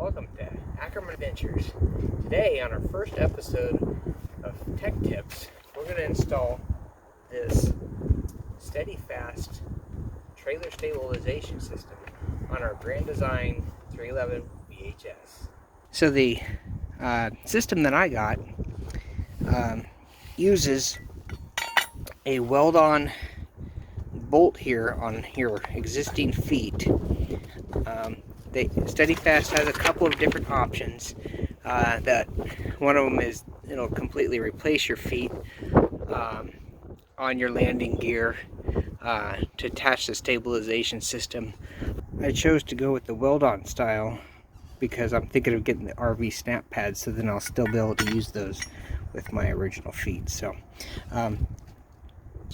welcome to Ackerman Adventures. Today, on our first episode of Tech Tips, we're going to install this SteadyFast trailer stabilization system on our Grand Design 311 VHS. So the system that I got uses a weld-on bolt here on your existing feet. SteadyFast has a couple of different options. That one of them is it'll completely replace your feet on your landing gear to attach the stabilization system. I chose to go with the weld-on style because I'm thinking of getting the RV snap pads, so then I'll still be able to use those with my original feet. So I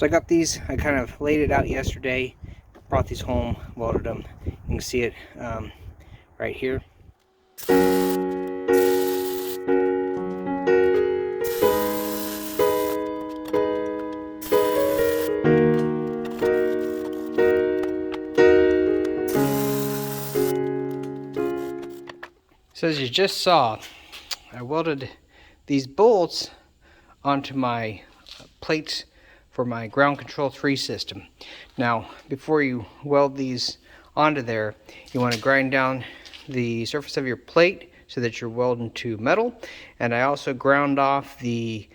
got these. I kind of laid it out yesterday, brought these home, welded them. You can see it right here. So as you just saw, I welded these bolts onto my plates for my ground control 3 system. Now, before you weld these onto there, you want to grind down the surface of your plate so that you're welding to metal. And I also ground off the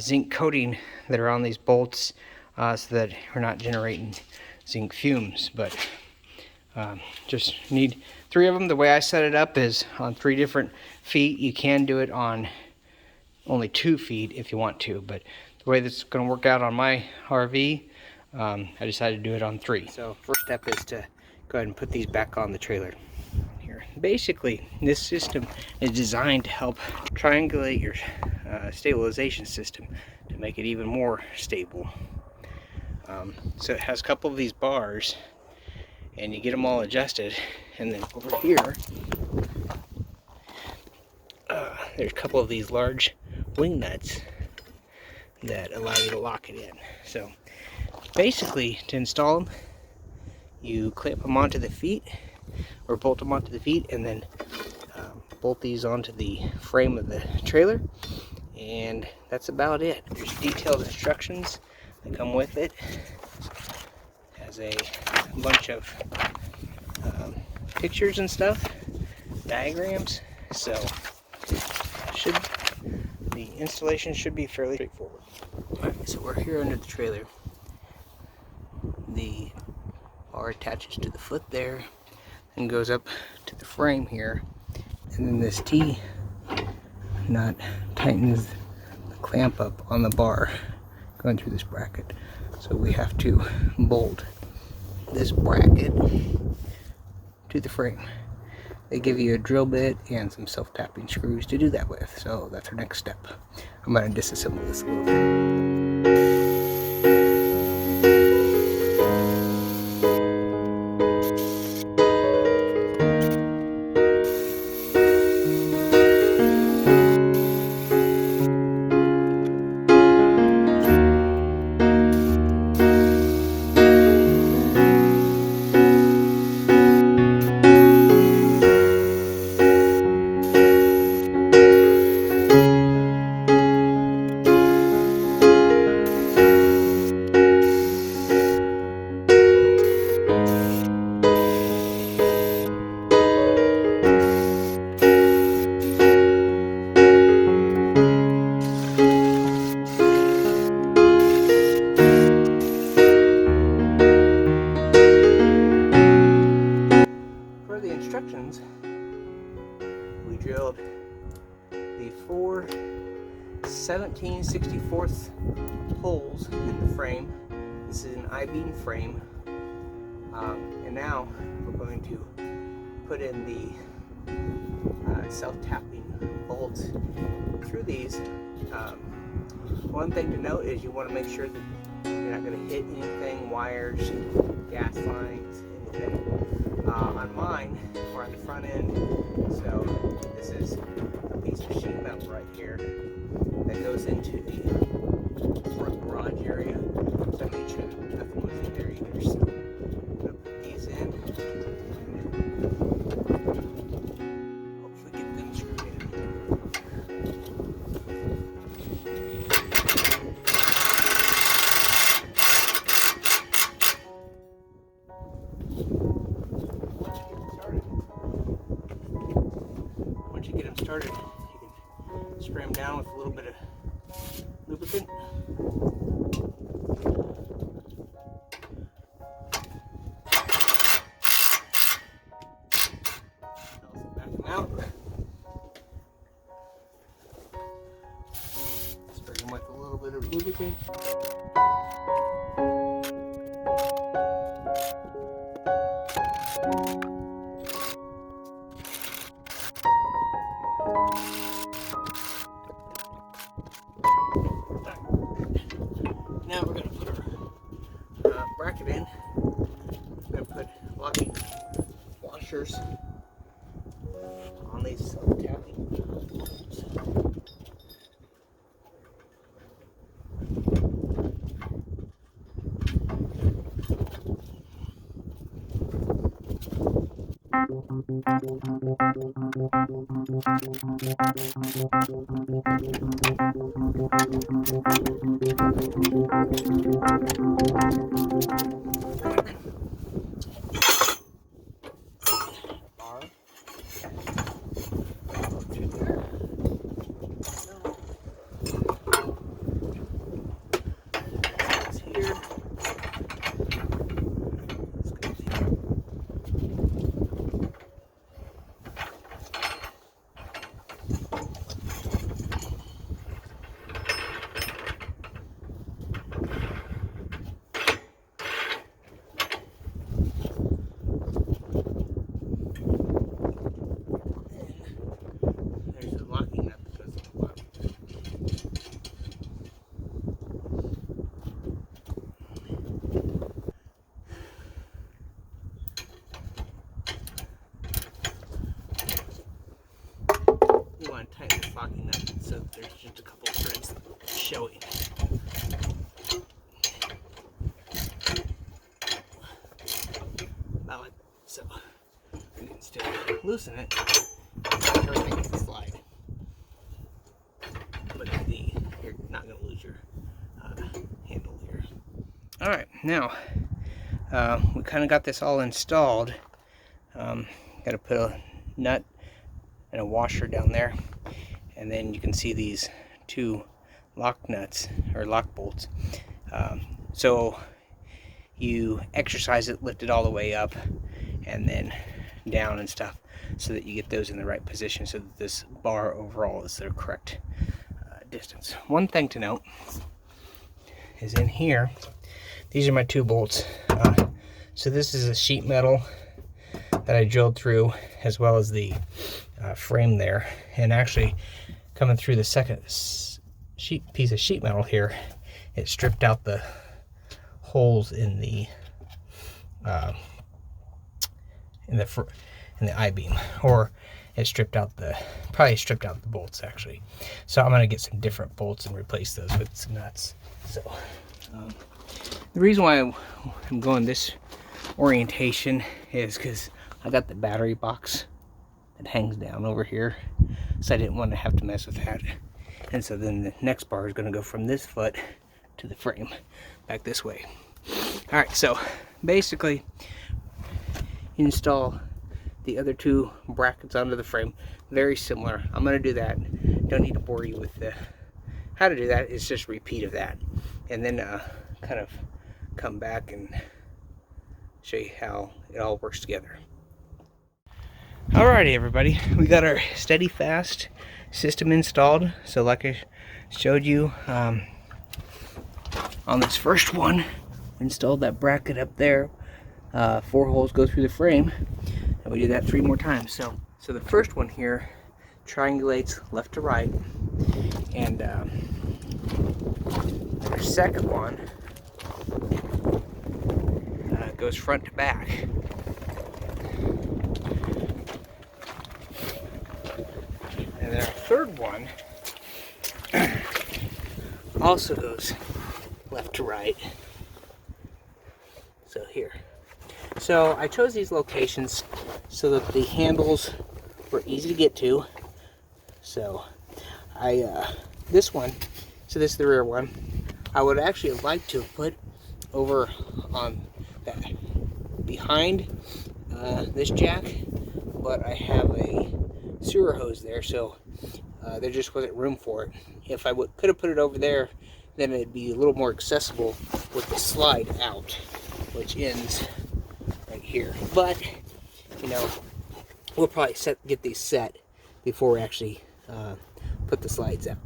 zinc coating that are on these bolts so that we're not generating zinc fumes. But just need 3 of them. The way I set it up is on 3 different feet. You can do it on only 2 feet if you want to, but the way that's going to work out on my RV, I decided to do it on 3. So first step is to go ahead and put these back on the trailer here. Basically, this system is designed to help triangulate your stabilization system to make it even more stable. So it has a couple of these bars, and you get them all adjusted, and then over here there's a couple of these large wing nuts that allow you to lock it in. So basically, to install them, you clamp them onto the feet, or bolt them onto the feet, and then bolt these onto the frame of the trailer, and that's about it. There's detailed instructions that come with it. It has a bunch of pictures and stuff, diagrams, so the installation should be fairly straightforward. Alright, so we're here under the trailer. The bar attaches to the foot there and goes up to the frame here, and then this T nut tightens the clamp up on the bar going through this bracket. So we have to bolt this bracket to the frame. They give you a drill bit and some self-tapping screws to do that with. So that's our next step. I'm going to disassemble this a little bit. Instructions, we drilled the 4 17/64 holes in the frame. This is an I-beam frame, and now we're going to put in the self-tapping bolts through these. One thing to note is you want to make sure that you're not going to hit anything, wires, gas lines, anything. On mine, we're on the front end, so this is a piece of sheet metal right here that goes into the front garage area. So I made sure that nothing was in there either. So I'm going to put these in. started, you can spray them down with a little bit of lubricant. Also back them out. Spray them with a little bit of lubricant. Now we're going to put our bracket in. We're going to put locking washers on these tapping bolts. You want to tighten this locking nut so that there's just a couple of threads showing. About like so. You can still loosen it, everything can slide. But you're not going to lose your handle here. Alright, now we kind of got this all installed. Got to put a nut and a washer down there, and then you can see these two lock nuts or lock bolts. So you exercise it, lift it all the way up and then down and stuff, so that you get those in the right position, so that this bar overall is the correct distance. One thing to note is in here, these are my two bolts. So this is a sheet metal that I drilled through, as well as the frame there, and actually coming through the second piece of sheet metal here, it stripped out the holes in the I-beam, or it probably stripped out the bolts actually. So I'm going to get some different bolts and replace those with some nuts. So the reason why I'm going this orientation is because I got the battery box that hangs down over here, so I didn't want to have to mess with that. And so then the next bar is going to go from this foot to the frame back this way. Alright, so basically you install the other two brackets onto the frame. Very similar. I'm going to do that. Don't need to bore you with how to do that. It's just a repeat of that, and then kind of come back and show you how it all works together. Alrighty everybody, we got our SteadyFast system installed. So like I showed you on this first one, installed that bracket up there. 4 holes go through the frame, and we do that 3 more times. So the first one here triangulates left to right, and the second one goes front to back. And then our third one also goes left to right. So here. So I chose these locations so that the handles were easy to get to. So this one, so this is the rear one, I would actually like to put over on that behind this jack, but I have a sewer hose there, so there just wasn't room for it. If I could have put it over there, then it'd be a little more accessible with the slide out, which ends right here. But, you know, we'll probably get these set before we actually put the slides out.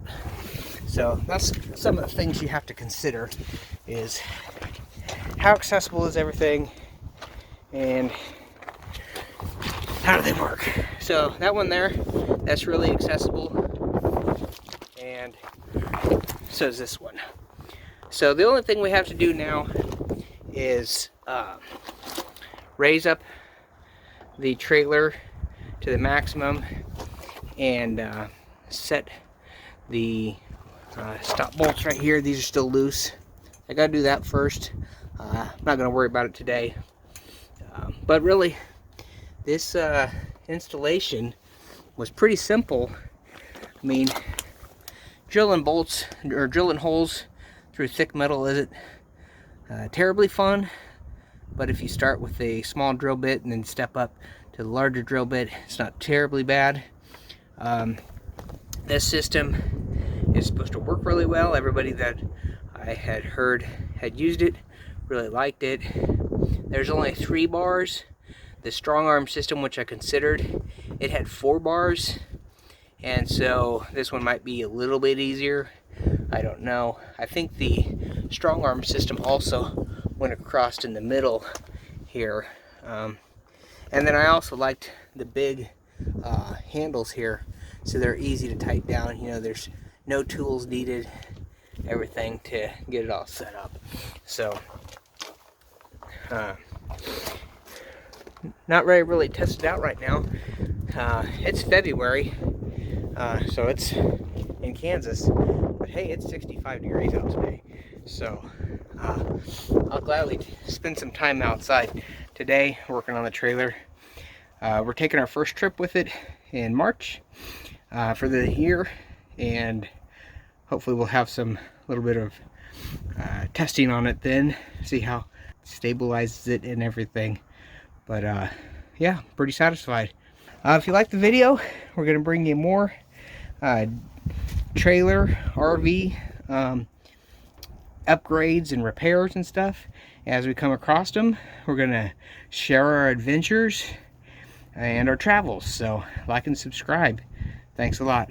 So that's some of the things you have to consider, is how accessible is everything and how do they work. So that one there, that's really accessible, and so is this one. So the only thing we have to do now is raise up the trailer to the maximum and set the stop bolts right here. These are still loose. I gotta do that first. I'm not gonna worry about it today. But really, this installation was pretty simple. I mean, drilling bolts or drilling holes through thick metal isn't terribly fun, but if you start with a small drill bit and then step up to the larger drill bit, it's not terribly bad. This system is supposed to work really well. Everybody that I had heard had used it really liked it. There's only 3 bars. The strong arm system, which I considered, it had 4 bars, and so this one might be a little bit easier. I don't know. I think the strong arm system also went across in the middle here. And then I also liked the big handles here, so they're easy to tighten down. You know, there's no tools needed, everything to get it all set up. So not ready to really test it out right now. It's February, so it's in Kansas, but hey, it's 65 degrees out today, so I'll gladly spend some time outside today working on the trailer. We're taking our first trip with it in March for the year, and hopefully we'll have some little bit of testing on it then, see how it stabilizes it and everything. But yeah, pretty satisfied. If you like the video, we're going to bring you more trailer, RV upgrades and repairs and stuff. As we come across them, we're going to share our adventures and our travels. So like and subscribe. Thanks a lot.